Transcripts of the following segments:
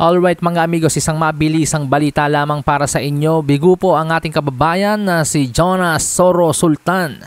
Alright mga amigos, isang mabilisang balita lamang para sa inyo. Bigo po ang ating kababayan na si Jonas Soro Sultan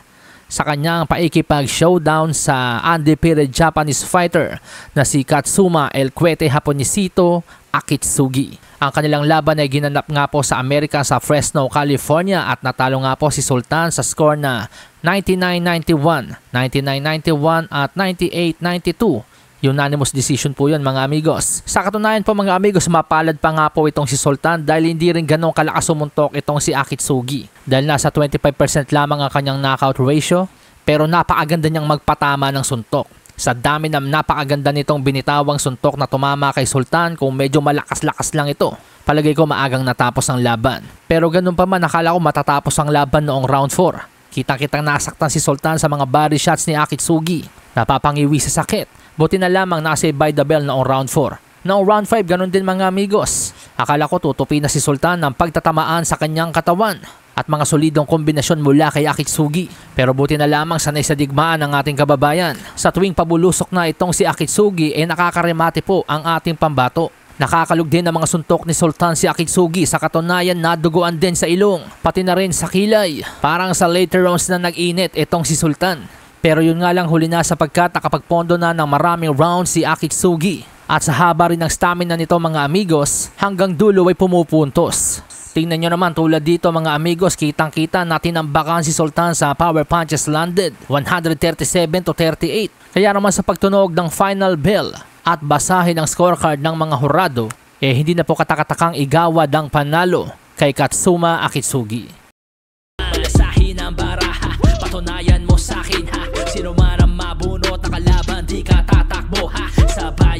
sa kanyang paikipag-showdown sa undefeated Japanese fighter na si Katsuma El Cuete Japonesito Akitsugi. Ang kanilang laban ay ginanap nga po sa Amerika sa Fresno, California at natalo nga po si Sultan sa score na 99-91, 99-91 at 98-92. Unanimous decision po yun mga amigos. Sa katunayan po mga amigos, mapalad pa nga po itong si Sultan dahil hindi rin ganong kalakas sumuntok itong si Akitsugi. Dahil nasa 25% lamang ang kanyang knockout ratio, pero napakaganda niyang magpatama ng suntok. Sa dami ng napakaganda nitong binitawang suntok na tumama kay Sultan, kung medyo malakas-lakas lang ito, palagay ko maagang natapos ang laban. Pero ganun pa man, nakala ko matatapos ang laban noong round 4. Kitang-kitang nasaktan si Sultan sa mga body shots ni Akitsugi. Napapangiwi sa sakit. Buti na lamang nasa by the bell noong round 4. Noong round 5, ganun din mga amigos. Akala ko tutupi na si Sultan ng pagtatamaan sa kanyang katawan at mga solidong kombinasyon mula kay Akitsugi. Pero buti na lamang sanay sa digmaan ng ating kababayan. Sa tuwing pabulusok na itong si Akitsugi, nakakaremate po ang ating pambato. Nakakalug din ang mga suntok ni Sultan si Akitsugi, sa katunayan naduguan din sa ilong, pati na rin sa kilay. Parang sa later rounds na nag-init itong si Sultan. Pero yun nga lang, huli na sapagkat nakapagpondo na ng maraming rounds si Akitsugi. At sa haba rin ng stamina nito mga amigos, hanggang dulo ay pumupuntos. Tingnan nyo naman tulad dito mga amigos, kitang-kita natin ang bakan si Sultan sa power punches landed, 137-38. Kaya naman sa pagtunog ng final bell at basahin ang scorecard ng mga hurado, hindi na po katakatakang igawad ang panalo kay Katsuma Akitsugi. Basahin ang baraha, patunayan mo sa akin ha, sino man ang mabunot na kalaban, di ka tatakbo ha, sabay